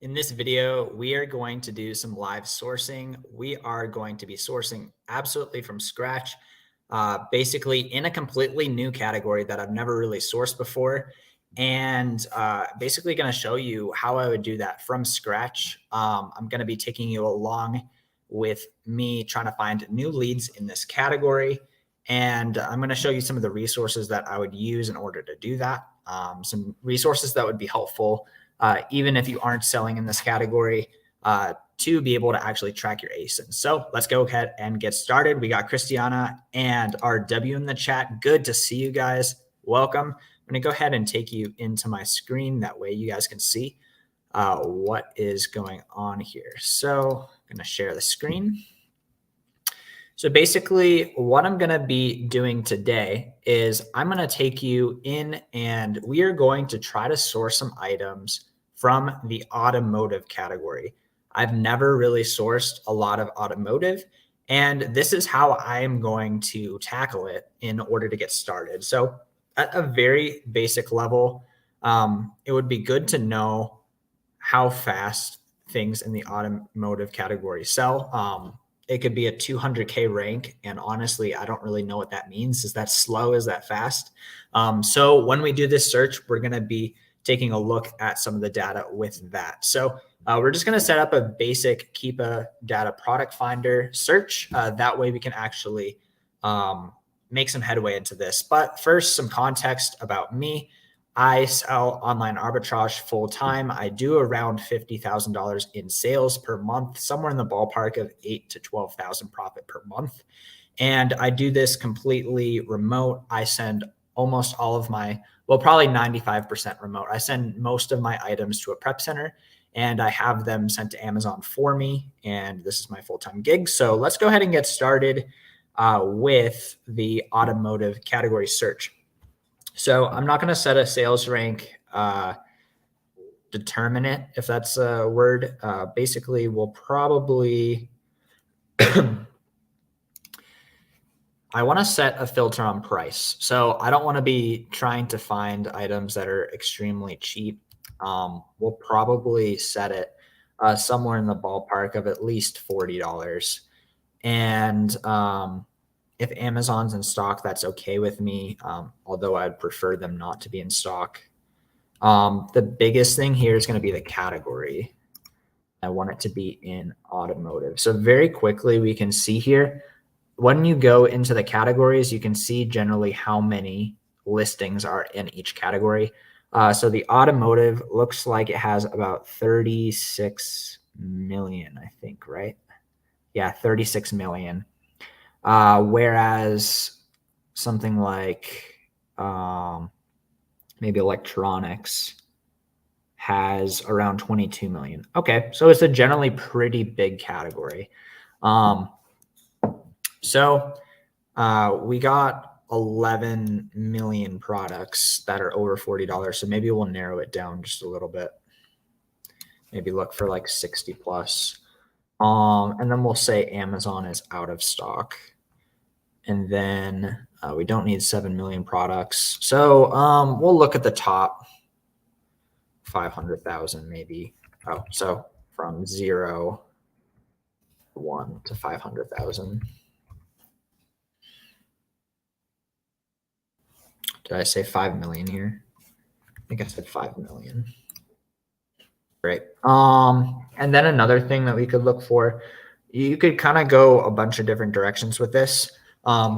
In this video, we are going to do some live sourcing. We are going to be sourcing absolutely from scratch, basically in a completely new category that I've never really sourced before. And basically going to show you how I would do that from scratch. I'm going to be taking you along with me trying to find new leads in this category. And I'm going to show you some of the resources that I would use in order to do that. Some resources that would be helpful even if you aren't selling in this category, to be able to actually track your ASINs. So let's go ahead and get started. We got Christiana and RW in the chat. Good to see you guys. Welcome. I'm going to go ahead and take you into my screen. That way you guys can see what is going on here. So I'm going to share the screen. So basically what I'm going to be doing today is I'm going to take you in and we are going to try to source some items from the automotive category. I've never really sourced a lot of automotive, and this is how I am going to tackle it in order to get started. So at a very basic level, it would be good to know how fast things in the automotive category sell. It could be a 200K rank. And honestly, I don't really know what that means. Is that slow? Is that fast? So when we do this search, we're going to be taking a look at some of the data with that. So we're just going to set up a basic Keepa data product finder search. That way we can actually make some headway into this. But first, some context about me. I sell online arbitrage full time. I do around $50,000 in sales per month, somewhere in the ballpark of $8,000 to $12,000 profit per month. And I do this completely remote. I send almost all of my, well, probably 95% remote. I send most of my items to a prep center and I have them sent to Amazon for me. And this is my full-time gig. So let's go ahead and get started with the automotive category search. So I'm not going to set a sales rank determinant, if that's a word. Basically, we'll probably, I want to set a filter on price. So I don't want to be trying to find items that are extremely cheap. We'll probably set it somewhere in the ballpark of at least $40. And if Amazon's in stock, that's okay with me, although I'd prefer them not to be in stock. The biggest thing here is going to be the category. I want it to be in automotive. So very quickly, we can see here, when you go into the categories, you can see generally how many listings are in each category. So the automotive looks like it has about 36 million, I think, right? Yeah, 36 million. Whereas something like maybe electronics has around 22 million. Okay, so it's a generally pretty big category. So we got 11 million products that are over $40. So maybe we'll narrow it down just a little bit. Maybe look for like 60 plus. And then we'll say Amazon is out of stock. And then we don't need 7 million products. So we'll look at the top 500,000 maybe. Oh, so from 0, 1 to 500,000. Did I say 5 million here? I think I said 5 million. Great. And then another thing that we could look for, you could kind of go a bunch of different directions with this.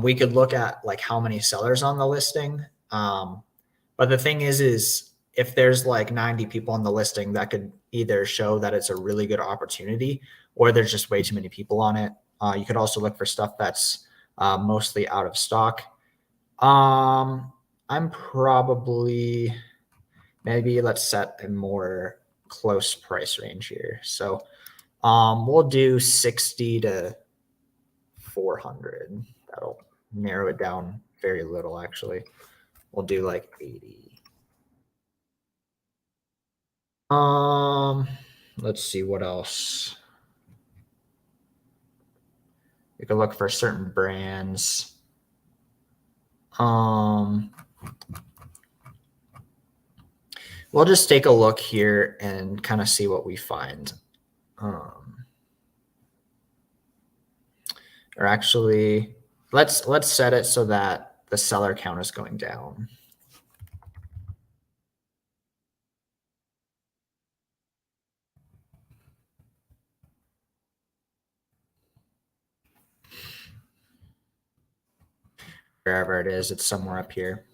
We could look at like how many sellers on the listing. But the thing is if there's like 90 people on the listing, that could either show that it's a really good opportunity or there's just way too many people on it. You could also look for stuff that's mostly out of stock. I'm probably, maybe let's set a more close price range here. So we'll do 60 to 400. That'll narrow it down very little, actually. We'll do like 80. Let's see what else. You can look for certain brands. We'll just take a look here and kind of see what we find. Or actually, let's set it so that the seller count is going down. Wherever it is, it's somewhere up here.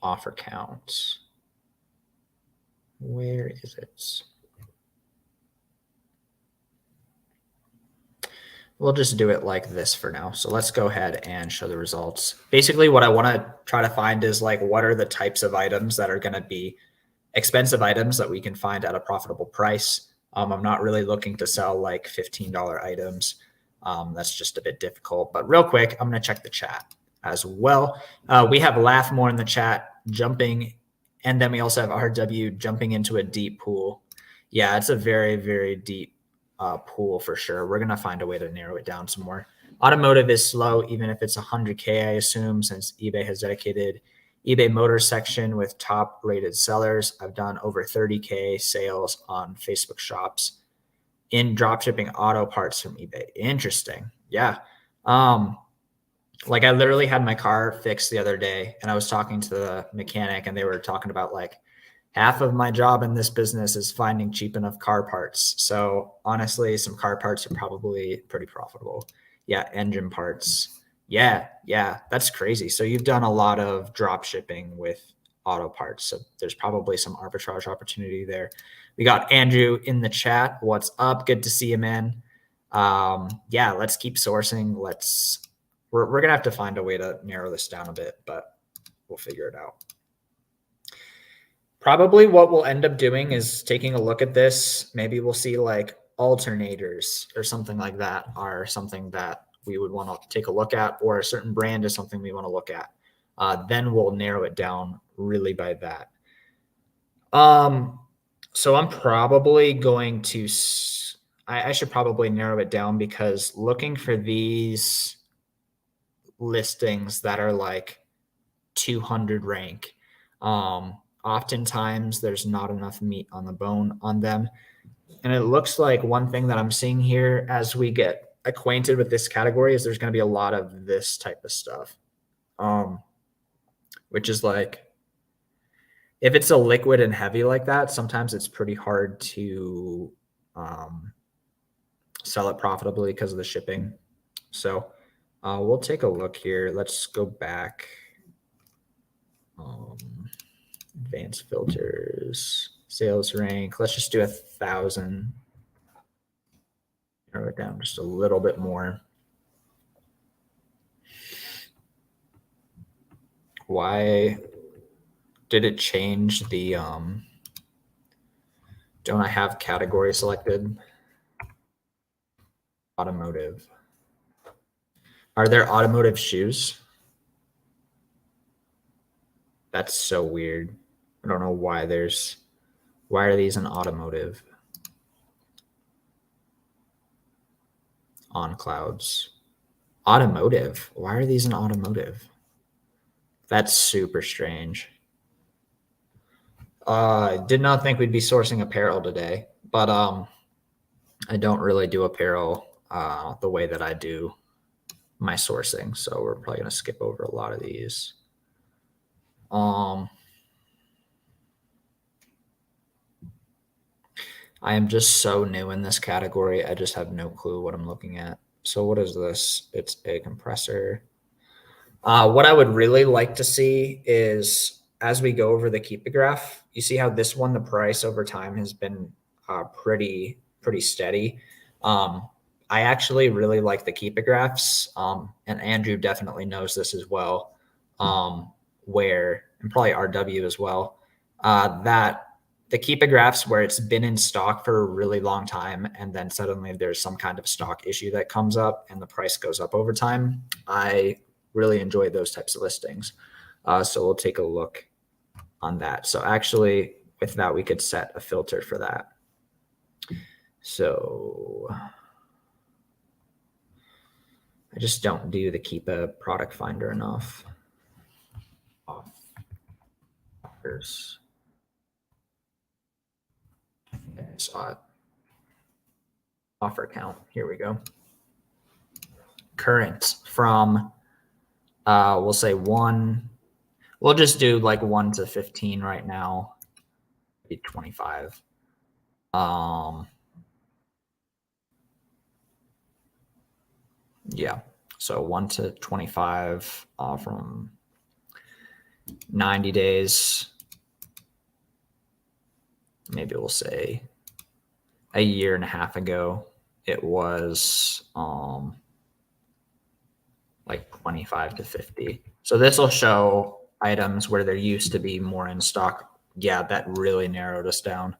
Offer count. Where is it? We'll just do it like this for now. So let's go ahead and show the results. Basically, what I want to try to find is like, what are the types of items that are going to be expensive items that we can find at a profitable price. I'm not really looking to sell like $15 items. That's just a bit difficult. But real quick, I'm going to check the chat as well. We have Laugh More in the chat jumping, and then we also have RW jumping into a deep pool. Yeah, it's a very, very deep pool for sure. We're going to find a way to narrow it down some more. Automotive is slow, even if it's 100K, I assume, since eBay has dedicated eBay motor section with top rated sellers. I've done over 30K sales on Facebook shops in dropshipping auto parts from eBay. Interesting. Yeah. Like I literally had my car fixed the other day and I was talking to the mechanic and they were talking about like half of my job in this business is finding cheap enough car parts. So honestly, some car parts are probably pretty profitable. Yeah. Engine parts. Yeah, that's crazy. So you've done a lot of drop shipping with auto parts. So there's probably some arbitrage opportunity there. We got Andrew in the chat. What's up? Good to see you, man. Yeah, let's keep sourcing. We're gonna have to find a way to narrow this down a bit, but we'll figure it out. Probably what we'll end up doing is taking a look at this. Maybe we'll see like alternators or something like that are something that we would want to take a look at, or a certain brand is something we want to look at. Then we'll narrow it down really by that. So I'm probably going to, I should probably narrow it down because looking for these listings that are like 200 rank, oftentimes there's not enough meat on the bone on them. And it looks like one thing that I'm seeing here as we get acquainted with this category is there's going to be a lot of this type of stuff, which is like, if it's a liquid and heavy like that, sometimes it's pretty hard to sell it profitably because of the shipping. So we'll take a look here. Let's go back. Advanced filters, sales rank. Let's just do 1,000. Narrow it down just a little bit more. Why did it change the, don't I have category selected? Automotive. Are there automotive shoes? That's so weird. I don't know why why are these in automotive? On clouds. Automotive. Why are these in automotive? That's super strange. Did not think we'd be sourcing apparel today, but I don't really do apparel the way that I do my sourcing. So we're probably going to skip over a lot of these. I am just so new in this category. I just have no clue what I'm looking at. So what is this? It's a compressor. What I would really like to see is as we go over the Keepa graph, you see how this one, the price over time has been pretty steady. I actually really like the Keepa graphs, and Andrew definitely knows this as well, and probably RW as well, that the Keepa graphs where it's been in stock for a really long time and then suddenly there's some kind of stock issue that comes up and the price goes up over time. I really enjoy those types of listings. So we'll take a look on that. So actually with that, we could set a filter for that. So I just don't do the Keepa product finder enough. Offers. saw it. Offer count. Here we go. Current from, we'll say 1. We'll just do like 1 to 15 right now. Maybe 25. Yeah. So 1 to 25 from 90 days. Maybe we'll say a year and a half ago, it was like 25 to 50. So this will show items where there used to be more in stock. Yeah, that really narrowed us down.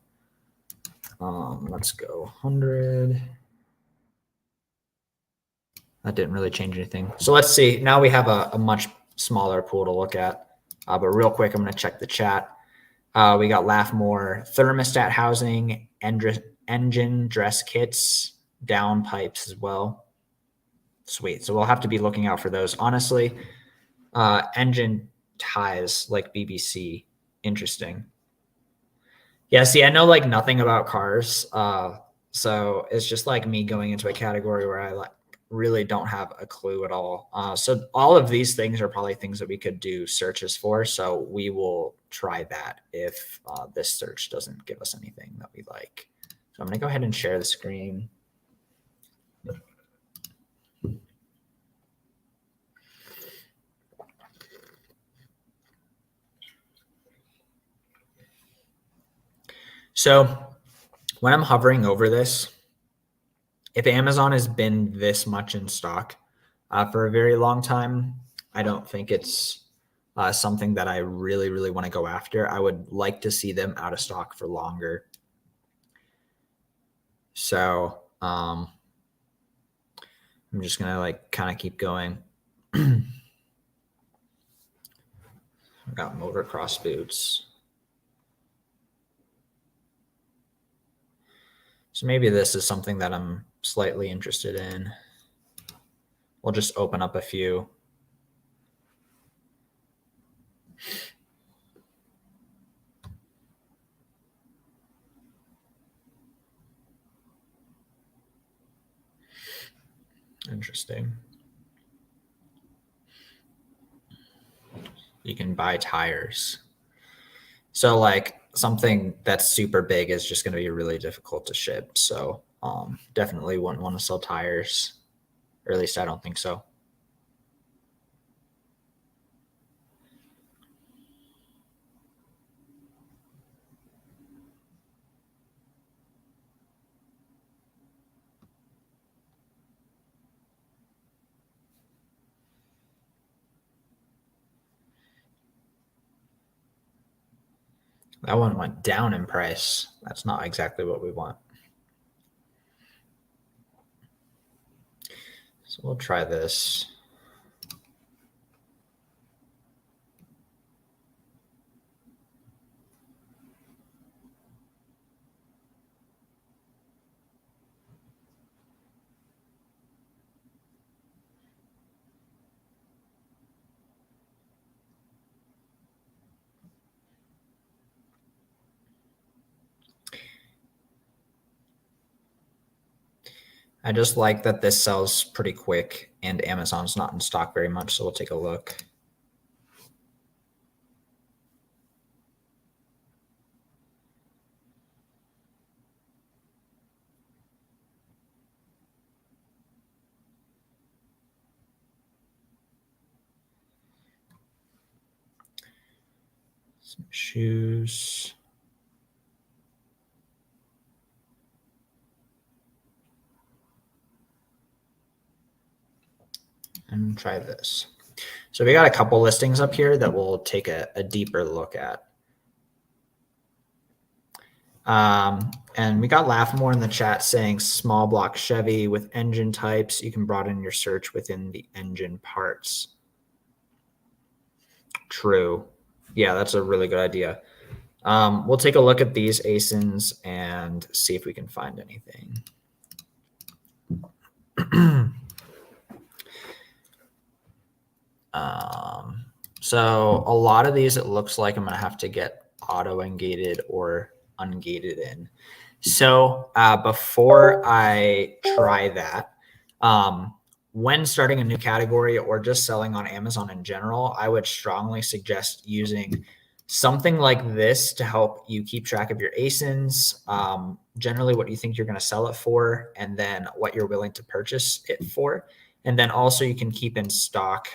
Let's go 100. That didn't really change anything. So let's see. Now we have a much smaller pool to look at. But real quick, I'm going to check the chat. We got Laughmore, thermostat housing, engine dress kits, down pipes as well. Sweet. So we'll have to be looking out for those. Honestly, engine ties like BBC. Interesting. Yeah, see, I know like nothing about cars. So it's just like me going into a category where I like really don't have a clue at all. So all of these things are probably things that we could do searches for. So we will try that if this search doesn't give us anything that we like. So I'm going to go ahead and share the screen. So when I'm hovering over this, if Amazon has been this much in stock for a very long time, I don't think it's something that I really, really want to go after. I would like to see them out of stock for longer. So I'm just going to like kind of keep going. I've got motocross boots. So maybe this is something that I'm slightly interested in. We'll just open up a few. Interesting. You can buy tires. So like something that's super big is just going to be really difficult to ship. So definitely wouldn't want to sell tires, or at least I don't think so. That one went down in price. That's not exactly what we want. So we'll try this. I just like that this sells pretty quick and Amazon's not in stock very much. So we'll take a look. Some shoes. And try this. So we got a couple listings up here that we'll take a deeper look at. And we got Laughmore in the chat saying small block Chevy with engine types. You can broaden your search within the engine parts. True. Yeah, that's a really good idea. We'll take a look at these ASINs and see if we can find anything. So a lot of these, it looks like I'm going to have to get auto ungated or ungated in. So before I try that, when starting a new category or just selling on Amazon in general, I would strongly suggest using something like this to help you keep track of your ASINs, generally what you think you're going to sell it for, and then what you're willing to purchase it for. And then also you can keep in stock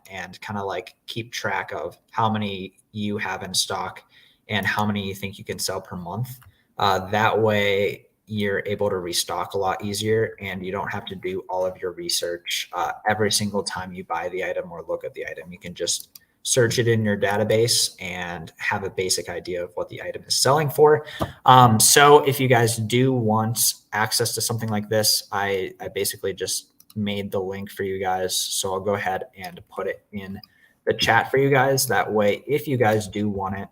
and kind of like keep track of how many you have in stock and how many you think you can sell per month. That way you're able to restock a lot easier and you don't have to do all of your research every single time you buy the item or look at the item. You can just search it in your database and have a basic idea of what the item is selling for. So if you guys do want access to something like this, I basically just made the link for you guys. So I'll go ahead and put it in the chat for you guys. That way, if you guys do want it,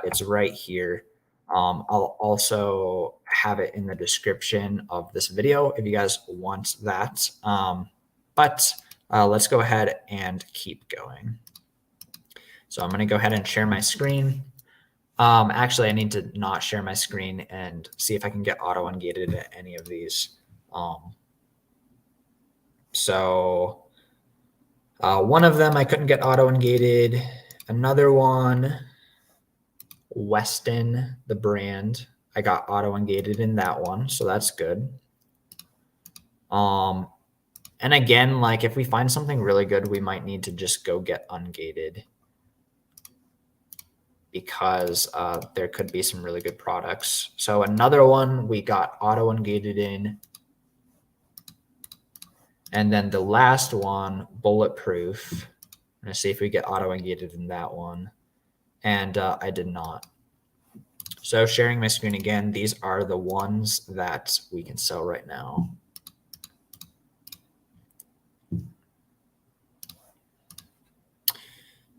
it's right here. I'll also have it in the description of this video if you guys want that. But let's go ahead and keep going. So I'm going to go ahead and share my screen. Actually, I need to not share my screen and see if I can get auto ungated at any of these. So one of them I couldn't get auto ungated. Another one, Weston, the brand, I got auto ungated in that one, so that's good. And again, like if we find something really good, we might need to just go get ungated because there could be some really good products. So another one we got auto ungated in. And then the last one, Bulletproof. I'm gonna see if we get auto ungated in that one. And I did not. So sharing my screen again, these are the ones that we can sell right now.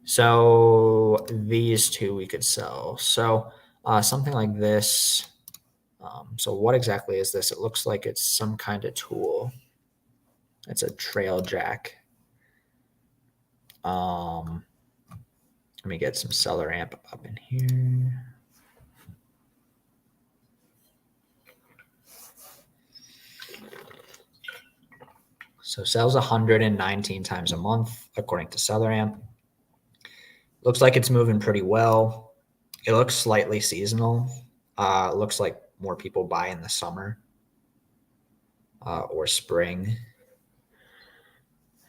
So these two we could sell. So something like this. So what exactly is this? It looks like it's some kind of tool. It's a trail jack. Let me get some seller amp up in here. So sells 119 times a month, according to seller amp. Looks like it's moving pretty well. It looks slightly seasonal. It looks like more people buy in the summer or spring.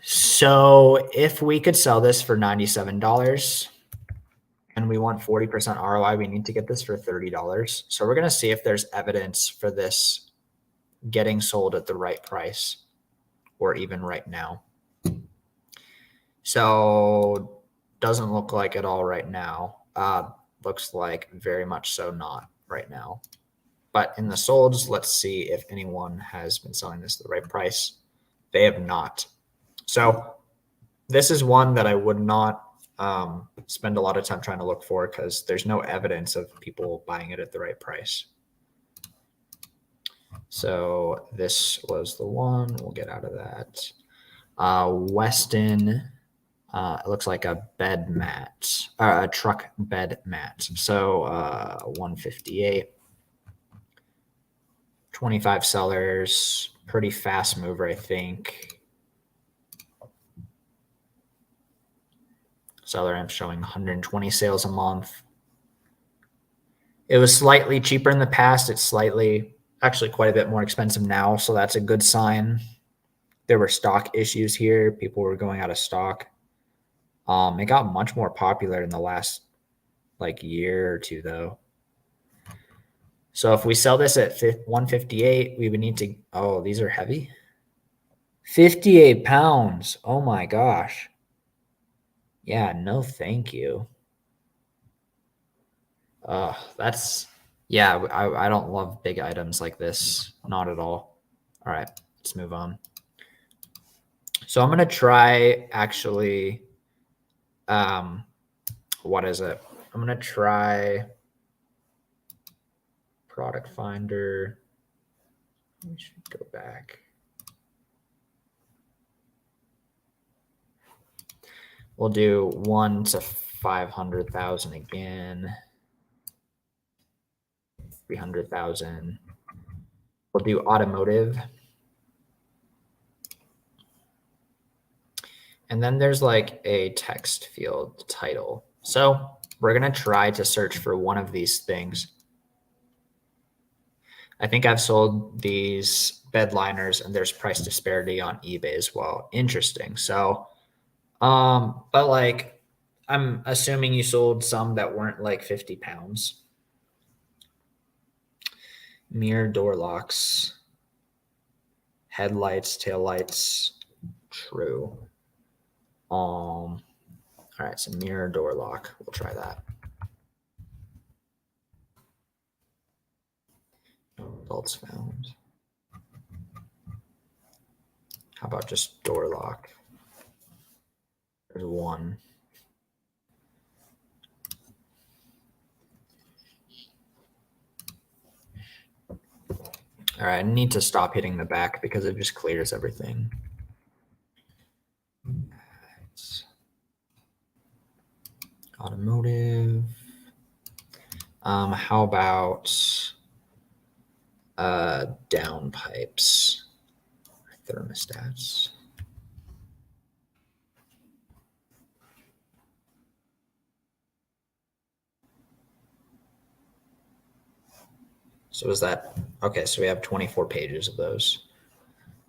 So if we could sell this for $97 and we want 40% ROI, we need to get this for $30. So we're going to see if there's evidence for this getting sold at the right price or even right now. So doesn't look like it all right now. Looks like very much so not right now. But in the solds, let's see if anyone has been selling this at the right price. They have not. So this is one that I would not spend a lot of time trying to look for because there's no evidence of people buying it at the right price. So this was the one. We'll get out of that. Weston. It looks like a bed mat, a truck bed mat. So 158, 25 sellers, pretty fast mover, I think. Seller amp showing 120 sales a month. It was slightly cheaper in the past. It's actually quite a bit more expensive now. So that's a good sign. There were stock issues here. People were going out of stock. It got much more popular in the last like year or two though. So if we sell this at 158, we would need to, oh, these are heavy. 58 pounds. Oh my gosh. Yeah, no, thank you. That's, yeah, I don't love big items like this. Not at all. All right, let's move on. So I'm going to try actually, what is it? I'm going to try product finder. We should go back. We'll do 1 to 500,000 again. 300,000. We'll do automotive. And then there's like a text field title. So we're going to try to search for one of these things. I think I've sold these bed liners and there's price disparity on eBay as well. Interesting. So, but like, I'm assuming you sold some that weren't like 50 pounds. Mirror door locks, headlights, taillights, true. All right, so mirror door lock, we'll try that. Results found. How about just door lock? There's one. All right, I need to stop hitting the back because it just clears everything. Automotive. How about downpipes, thermostats? So is that okay? So we have 24 pages of those.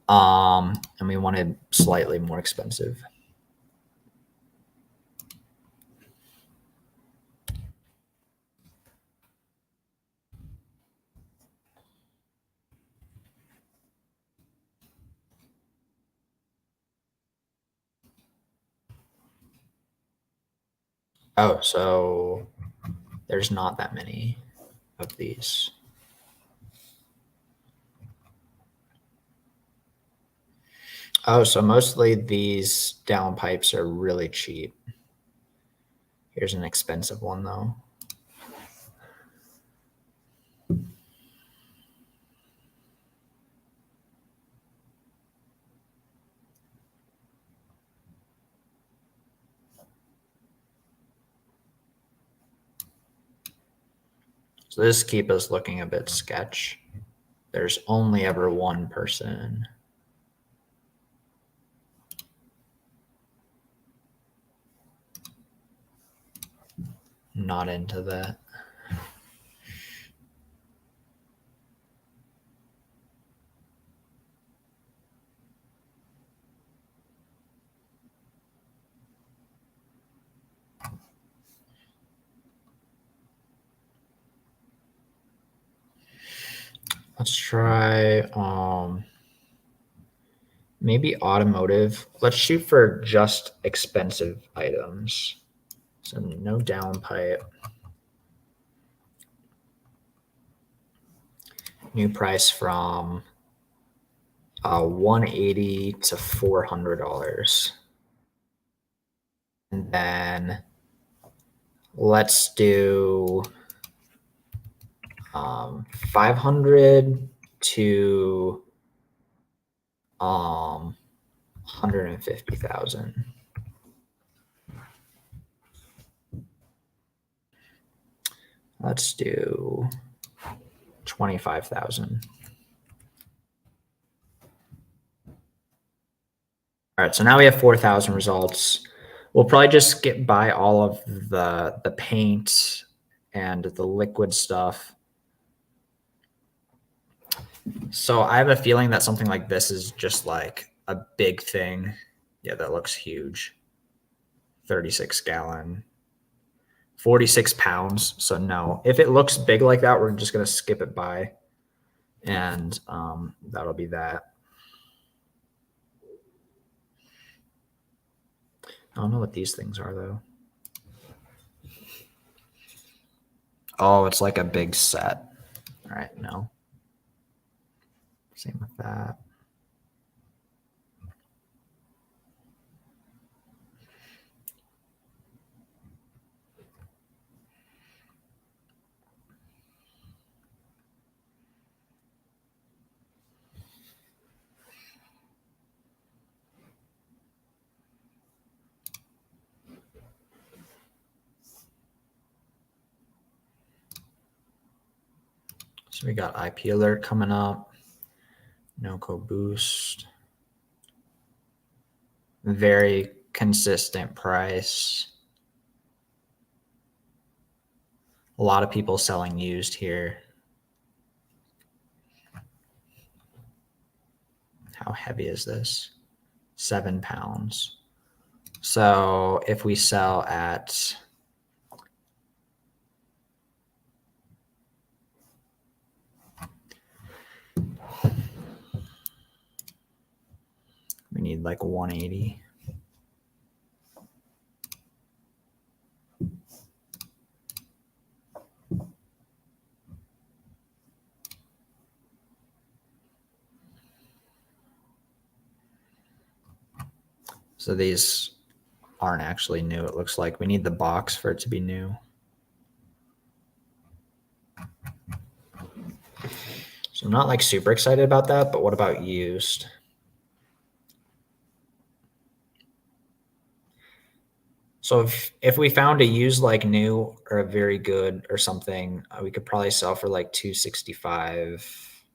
And we wanted slightly more expensive. Oh, so there's not that many of these. Oh, so mostly these downpipes are really cheap. Here's an expensive one though. So this keep us looking a bit sketch. There's only ever one person. Not into that. Let's try maybe automotive. Let's shoot for just expensive items. So no downpipe. New price from $180 to $400. And then let's do 500 to 150,000. Let's do 25,000. All right, so now we have 4,000 results. We'll probably just skip by all of the paint and the liquid stuff. So I have a feeling that something like this is just like a big thing. Yeah, that looks huge. 36 gallon, 46 pounds. So no, if it looks big like that, we're just going to skip it by. And that'll be that. I don't know what these things are though. Oh, it's like a big set. All right, no. Same with that. So we got IP alert coming up. No-co boost. Very consistent price. A lot of people selling used here. How heavy is this? 7 pounds. So if we sell at we need like 180. So these aren't actually new. It looks like we need the box for it to be new. So I'm not like super excited about that, but what about used? So if we found a used like new or a very good or something, we could probably sell for like 265,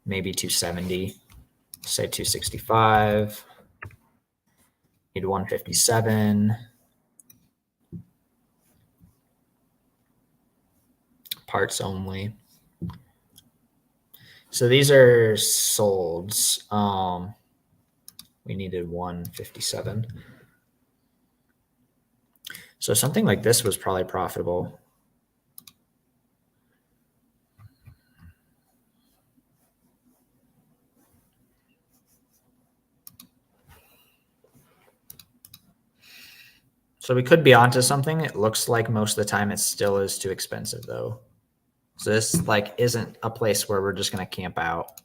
maybe 270. Say 265. Need 157. Parts only. So these are solds. We needed 157. So something like this was probably profitable. So we could be onto something. It looks like most of the time it still is too expensive though. So this like isn't a place where we're just going to camp out.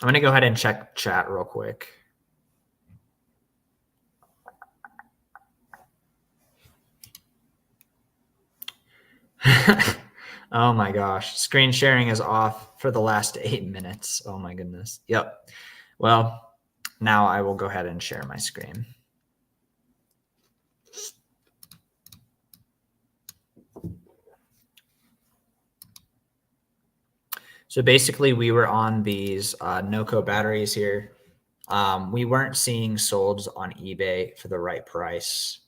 I'm going to go ahead and check chat real quick. Oh my gosh. Screen sharing is off for the last 8 minutes. Oh my goodness. Yep. Well, now I will go ahead and share my screen. So basically we were on these no-co batteries here. We weren't seeing solds on eBay for the right price.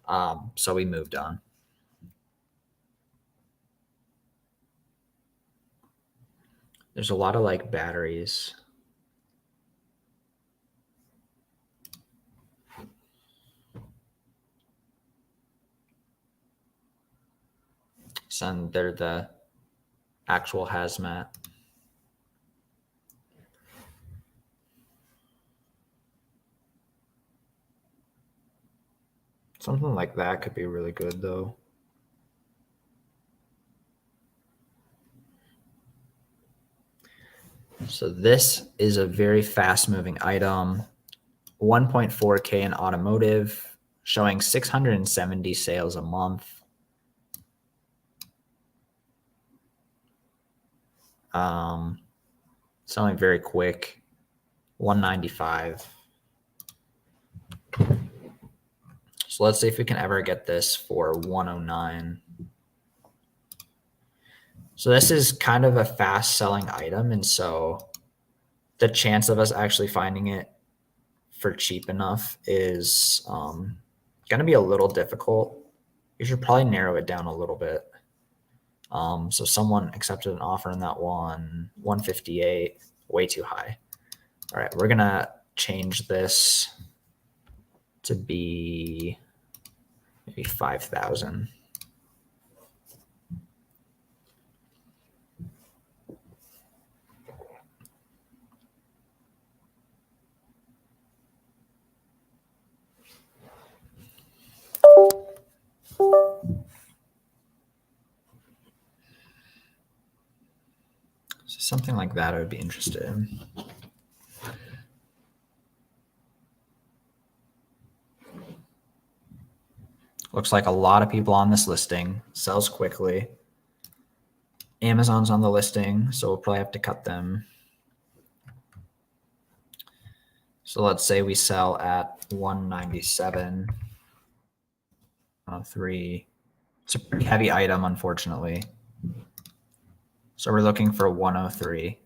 So we moved on. There's a lot of like batteries. So they're the actual hazmat. Something like that could be really good though. So this is a very fast moving item. 1.4K in automotive, showing 670 sales a month. Selling very quick. 195. So let's see if we can ever get this for 109. So this is kind of a fast selling item. And so the chance of us actually finding it for cheap enough is going to be a little difficult. You should probably narrow it down a little bit. So someone accepted an offer in that one, 158, way too high. All right, we're going to change this to be maybe 5,000. So something like that I would be interested in. Looks like a lot of people on this listing. Sells quickly. Amazon's on the listing, so we'll probably have to cut them. So let's say we sell at 197. 3. It's a pretty heavy item, unfortunately. So we're looking for 103.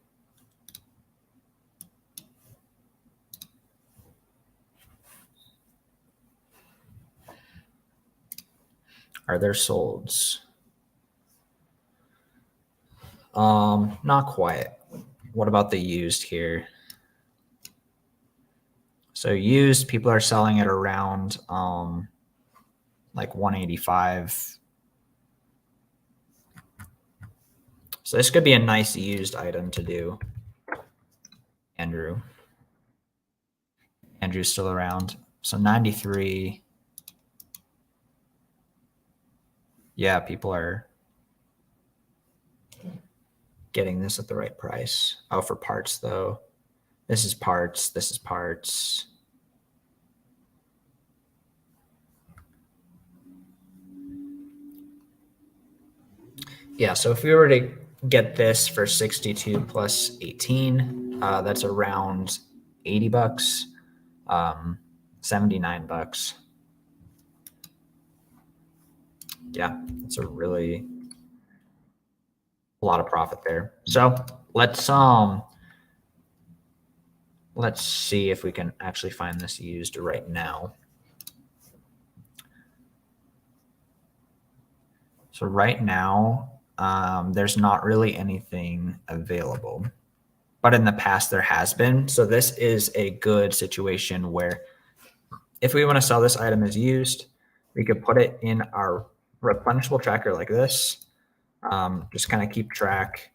Are there solds? Not quite. What about the used here? So used, people are selling it around like 185. So this could be a nice used item to do. Andrew's still around. So 93. Yeah, people are getting this at the right price. Oh, for parts though. This is parts. This is parts. Yeah, so if we were to get this for 62 plus 18, that's around 80 bucks, 79 bucks. Yeah, it's a really a lot of profit there. So let's see if we can actually find this used right now. So right now, there's not really anything available, but in the past there has been. So this is a good situation where if we want to sell this item as used, we could put it in our replenishable tracker like this. Just kind of keep track.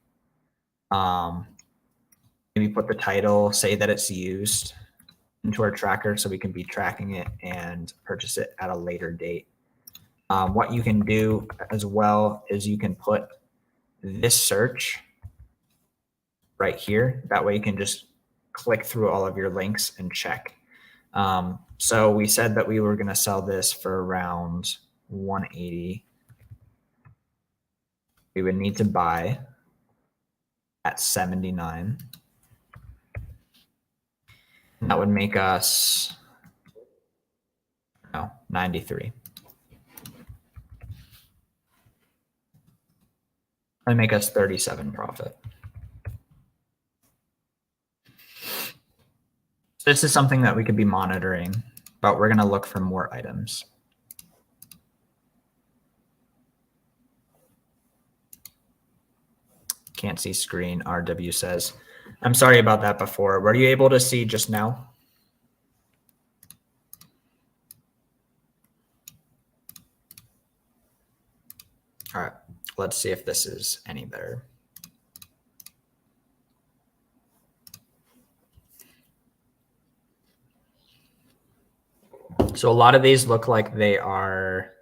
Maybe put the title, say that it's used into our tracker so we can be tracking it and purchase it at a later date. What you can do as well is you can put this search right here. That way you can just click through all of your links and check. So we said that we were going to sell this for around 180. We would need to buy at 79. And that would make us 93. That would make us 37 profit. So this is something that we could be monitoring, but we're going to look for more items. Can't see screen, RW says. I'm sorry about that before. Were you able to see just now? All right, let's see if this is any better. So a lot of these look like they are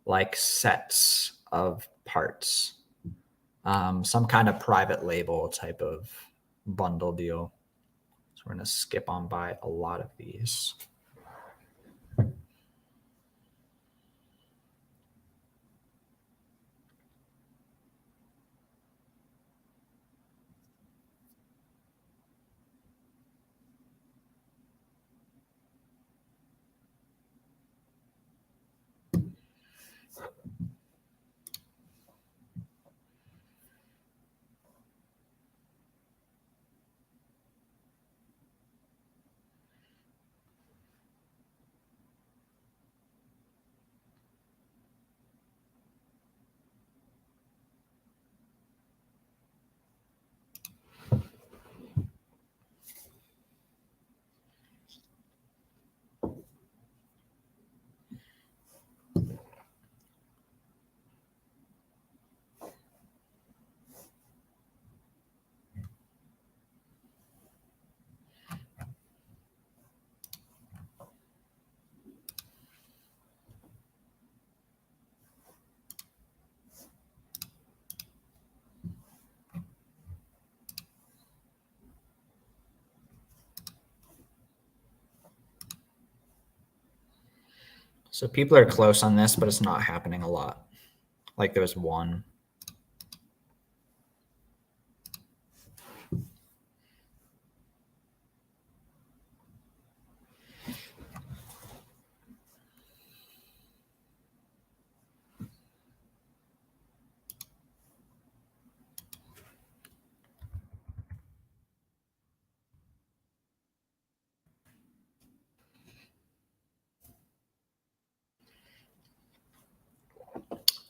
like sets of parts, some kind of private label type of bundle deal. So we're going to skip on by a lot of these. So people are close on this, but it's not happening a lot. Like there was one.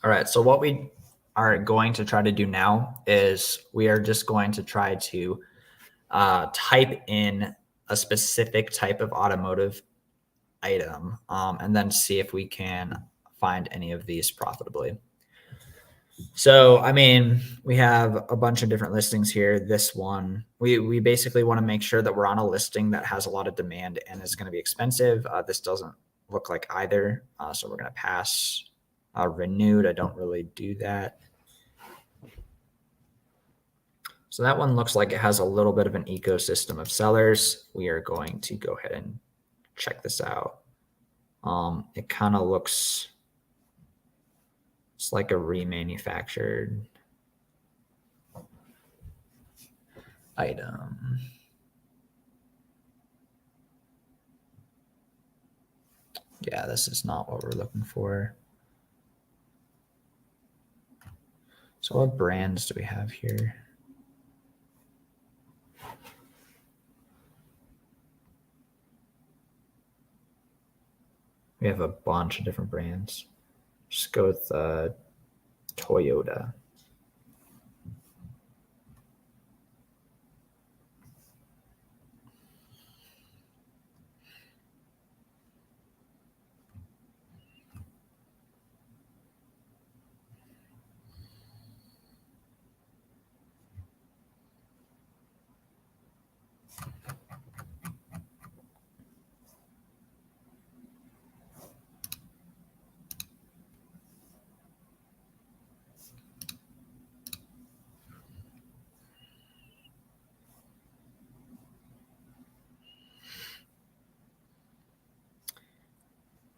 All right, so what we are going to try to do now is we are just going to try to type in a specific type of automotive item and then see if we can find any of these profitably. So, I mean, we have a bunch of different listings here. This one, we basically want to make sure that we're on a listing that has a lot of demand and is going to be expensive. This doesn't look like either. So we're going to pass. Renewed, I don't really do that. So that one looks like it has a little bit of an ecosystem of sellers. We are going to go ahead and check this out. It kind of looks, it's like a remanufactured item. Yeah, this is not what we're looking for. So what brands do we have here? We have a bunch of different brands. Just go with Toyota.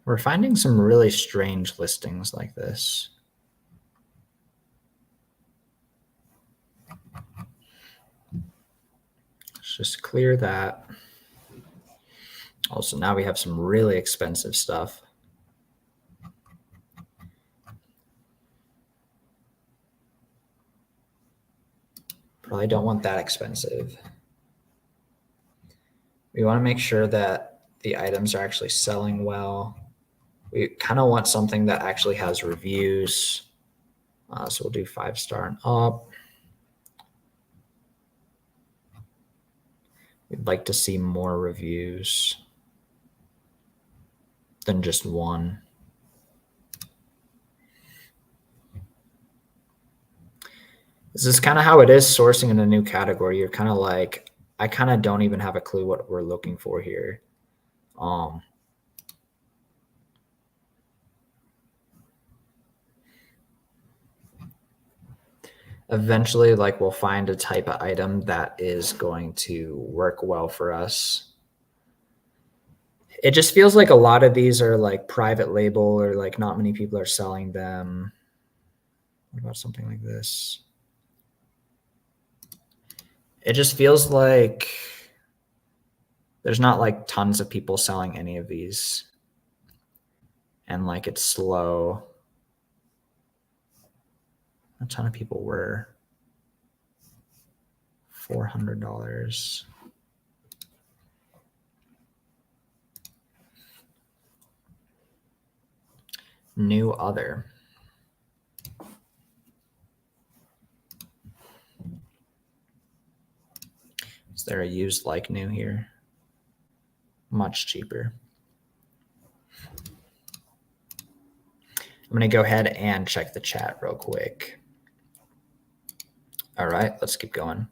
We're finding some really strange listings like this. Let's just clear that. Also, now we have some really expensive stuff. Probably don't want that expensive. We want to make sure that the items are actually selling well. We kind of want something that actually has reviews. So we'll do 5-star and up. We'd like to see more reviews than just one. This is kind of how it is sourcing in a new category. You're kind of like, I kind of don't even have a clue what we're looking for here. Eventually, like, we'll find a type of item that is going to work well for us. It just feels like a lot of these are like private label or like not many people are selling them. What about something like this? It just feels like there's not like tons of people selling any of these. And like it's slow. A ton of people were. $400. New other. Is there a used like new here? Much cheaper. I'm going to go ahead and check the chat real quick. All right, let's keep going.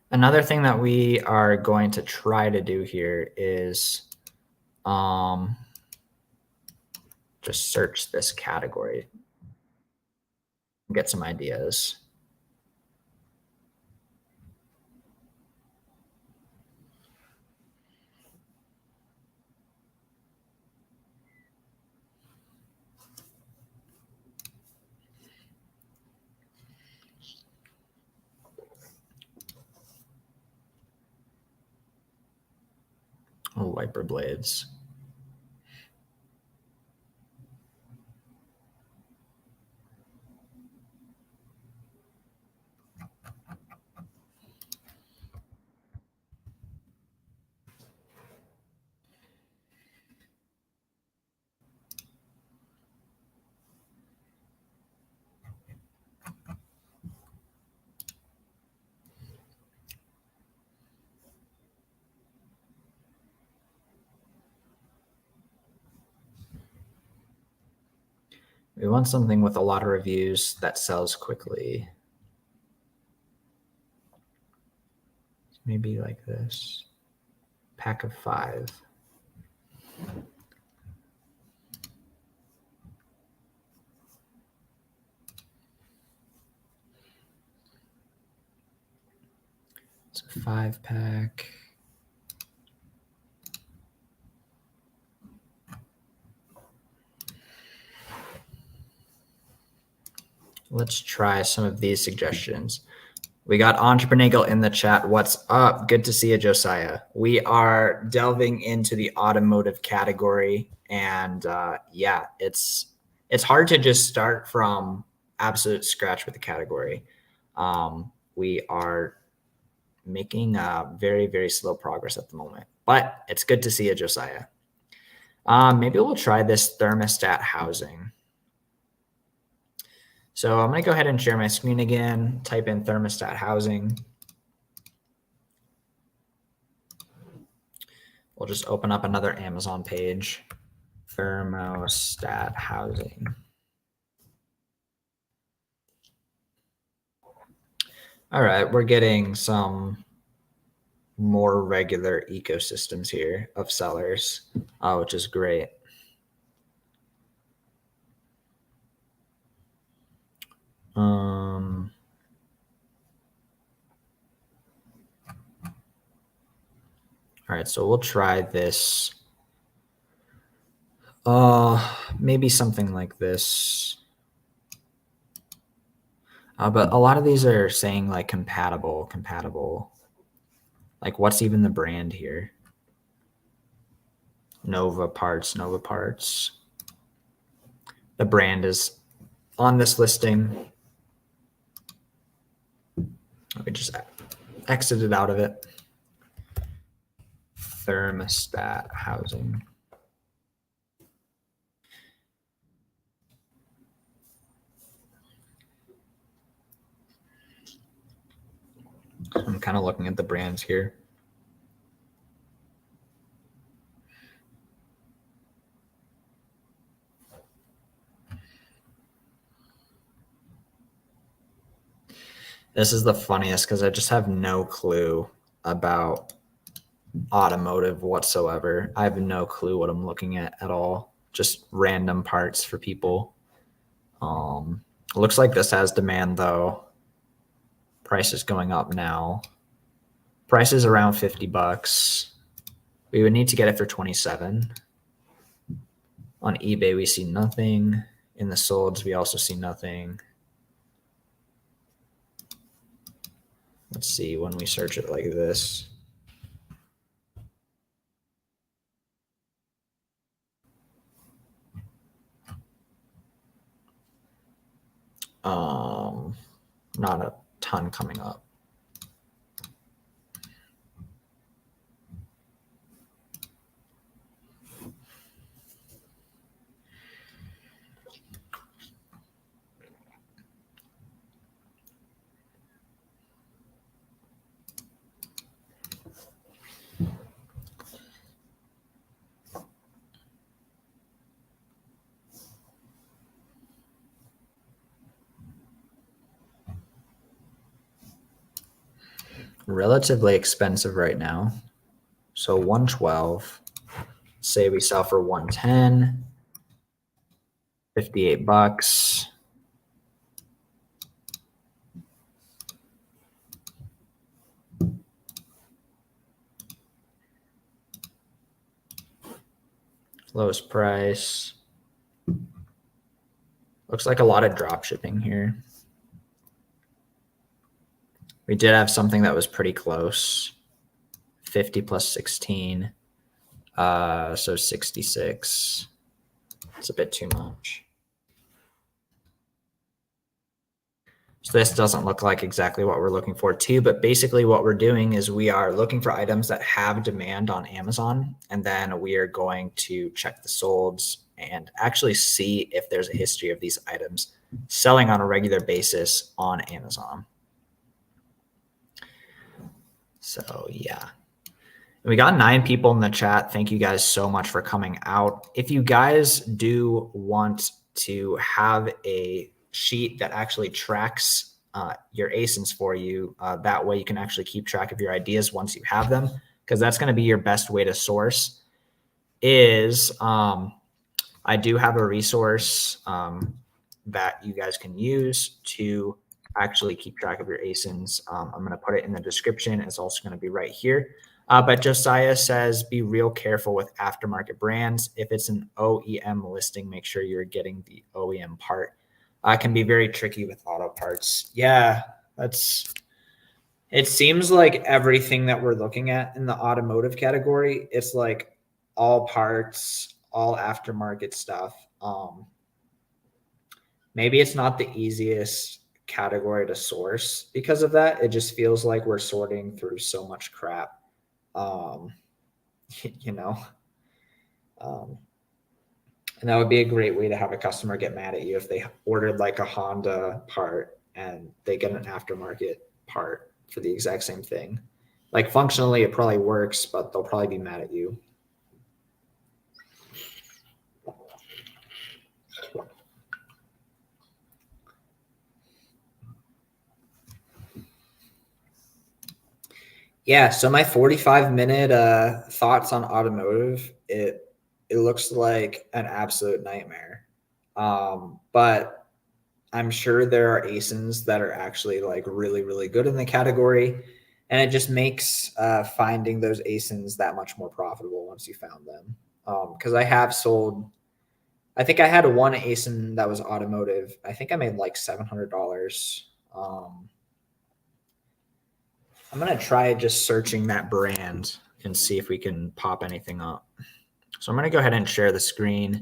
Another thing that we are going to try to do here is just search this category and get some ideas. Oh, wiper blades. We want something with a lot of reviews that sells quickly. Maybe like this. Pack of 5. It's a 5-pack. Let's try some of these suggestions. We got Entrepreneur in the chat. What's up? Good to see you, Josiah. We are delving into the automotive category, and yeah, it's hard to just start from absolute scratch with the category. We are making very, very slow progress at the moment, but it's good to see you, Josiah. Maybe we'll try this thermostat housing. So I'm going to go ahead and share my screen again, type in thermostat housing. We'll just open up another Amazon page, thermostat housing. All right, we're getting some more regular ecosystems here of sellers, which is great. All right, so we'll try this. Maybe something like this. But a lot of these are saying like compatible. Like what's even the brand here? Nova Parts. The brand is on this listing. Let me just exit it out of it. Thermostat housing. I'm kind of looking at the brands here. This is the funniest because I just have no clue about automotive whatsoever. I have no clue what I'm looking at all. Just random parts for people. It looks like this has demand though. Price is going up now. Price is around $50. We would need to get it for 27. On eBay, we see nothing. In the solds, we also see nothing. Let's see when we search it like this. Not a ton coming up. Relatively expensive right now. So 112, say we sell for 110, $58. Lowest price. Looks like a lot of drop shipping here. We did have something that was pretty close. 50 plus 16. So 66. It's a bit too much. So this doesn't look like exactly what we're looking for too, but basically what we're doing is we are looking for items that have demand on Amazon, and then we are going to check the solds and actually see if there's a history of these items selling on a regular basis on Amazon. So yeah. We got 9 people in the chat. Thank you guys so much for coming out. If you guys do want to have a sheet that actually tracks your ASINs for you. That way you can actually keep track of your ideas once you have them, because that's going to be your best way to source. Is I do have a resource that you guys can use to actually keep track of your ASINs. I'm going to put it in the description. It's also going to be right here. But Josiah says, be real careful with aftermarket brands. If it's an OEM listing, make sure you're getting the OEM part. Can be very tricky with auto parts. Yeah, it seems like everything that we're looking at in the automotive category, it's like all parts, all aftermarket stuff. Maybe it's not the easiest category to source because of that. It just feels like we're sorting through so much crap. You know, and that would be a great way to have a customer get mad at you if they ordered like a Honda part and they get an aftermarket part for the exact same thing. Like functionally, it probably works, but they'll probably be mad at you. Yeah, so my 45-minute thoughts on automotive, it looks like an absolute nightmare. But I'm sure there are ASINs that are actually like really, really good in the category. And it just makes finding those ASINs that much more profitable once you found them. Because I have sold, I think I had one ASIN that was automotive. I think I made like $700. I'm going to try just searching that brand and see if we can pop anything up. So I'm going to go ahead and share the screen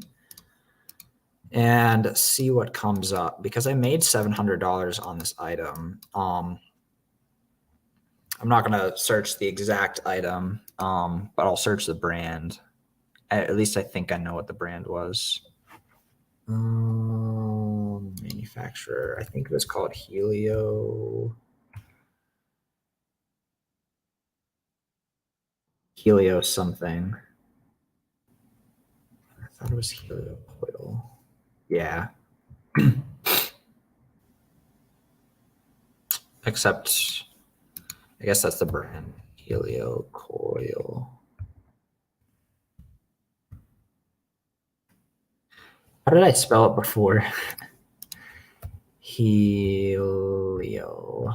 and see what comes up, because I made $700 on this item. I'm not going to search the exact item, but I'll search the brand. At least I think I know what the brand was. Manufacturer, I think it was called Helio something. I thought it was Helio Coil. Yeah. Except, I guess that's the brand. Helio Coil. How did I spell it before? Helio.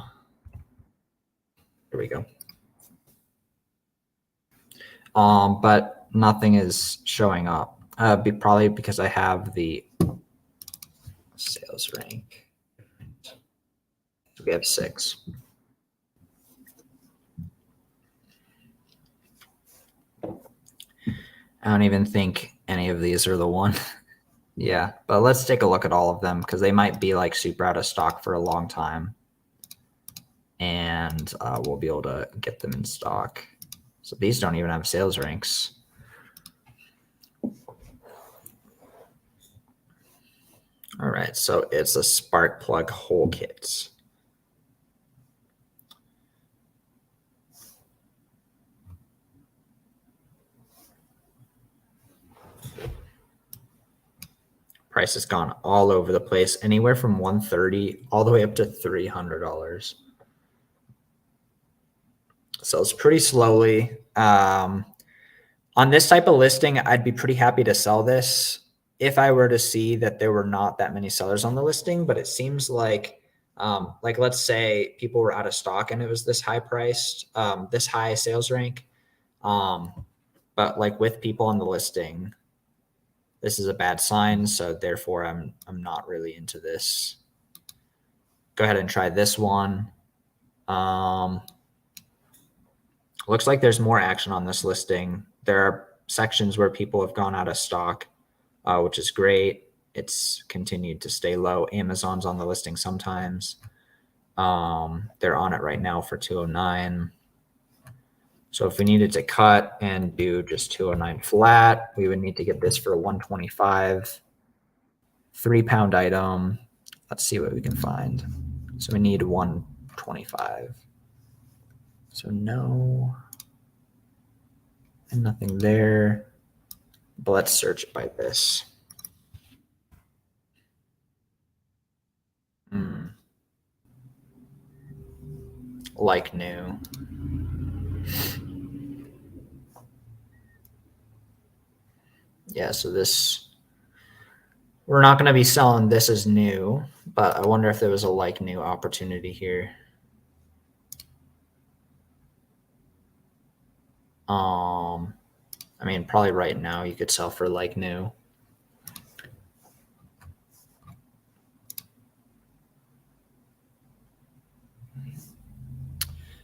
Here we go. But nothing is showing up. Probably because I have the sales rank. We have 6. I don't even think any of these are the one. Yeah, but let's take a look at all of them, because they might be like super out of stock for a long time. And we'll be able to get them in stock. So these don't even have sales ranks. All right, so it's a spark plug hole kit. Price has gone all over the place, anywhere from $130 all the way up to $300. So it's pretty slowly. On this type of listing, I'd be pretty happy to sell this if I were to see that there were not that many sellers on the listing. But it seems like let's say people were out of stock and it was this high priced, this high sales rank. But like with people on the listing, this is a bad sign. So therefore I'm not really into this. Go ahead and try this one. Looks like there's more action on this listing. There are sections where people have gone out of stock, which is great. It's continued to stay low. Amazon's on the listing sometimes. They're on it right now for 209. So if we needed to cut and do just 209 flat, we would need to get this for 125. 3-pound item. Let's see what we can find. So we need 125. So no, and nothing there. But let's search by this. like new. Yeah, so this, we're not going to be selling this as new, but I wonder if there was a like new opportunity here. I mean, probably right now you could sell for like new.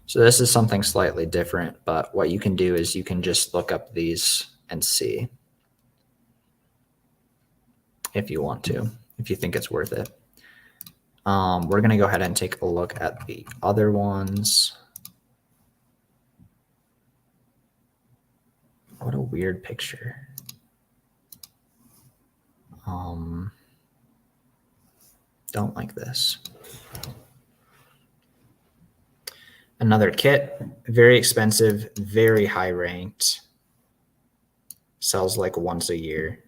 So this is something slightly different, but what you can do is you can just look up these and see if you want to, if you think it's worth it. We're going to go ahead and take a look at the other ones. What a weird picture. Don't like this. Another kit, very expensive, very high ranked. Sells like once a year.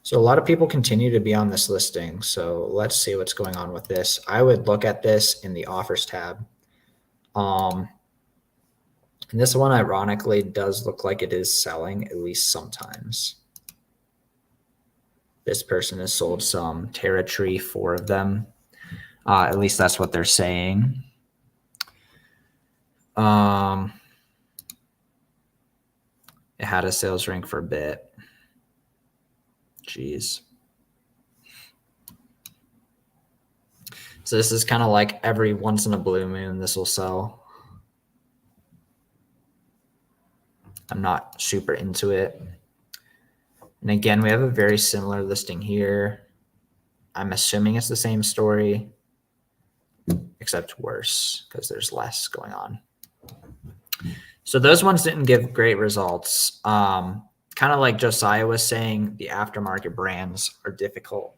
So a lot of people continue to be on this listing. So let's see what's going on with this. I would look at this in the offers tab. And this one, ironically, does look like it is selling, at least sometimes. This person has sold some Terra Tree, 4 of them. At least that's what they're saying. It had a sales rank for a bit. Jeez. So this is kind of like every once in a blue moon this will sell. I'm not super into it. And again, we have a very similar listing here. I'm assuming it's the same story, except worse because there's less going on. So those ones didn't give great results. Kind of like Josiah was saying, the aftermarket brands are difficult.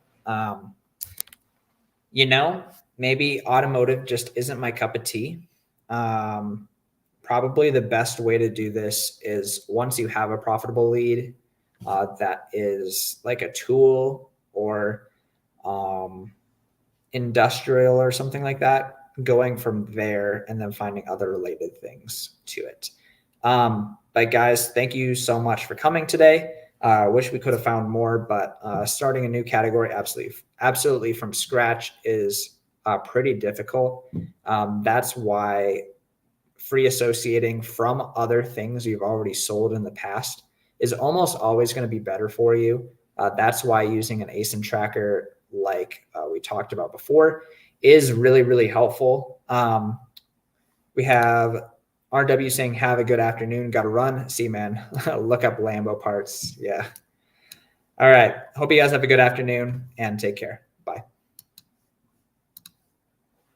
You know, maybe automotive just isn't my cup of tea. Probably the best way to do this is once you have a profitable lead that is like a tool or industrial or something like that, going from there and then finding other related things to it. But guys, thank you so much for coming today. Wish we could have found more, but starting a new category absolutely from scratch is pretty difficult. That's why free associating from other things you've already sold in the past is almost always going to be better for you. That's why using an ASIN tracker like we talked about before is really, really helpful. We have RW saying, have a good afternoon. Got to run. See, man, look up Lambo parts. Yeah. All right. Hope you guys have a good afternoon and take care.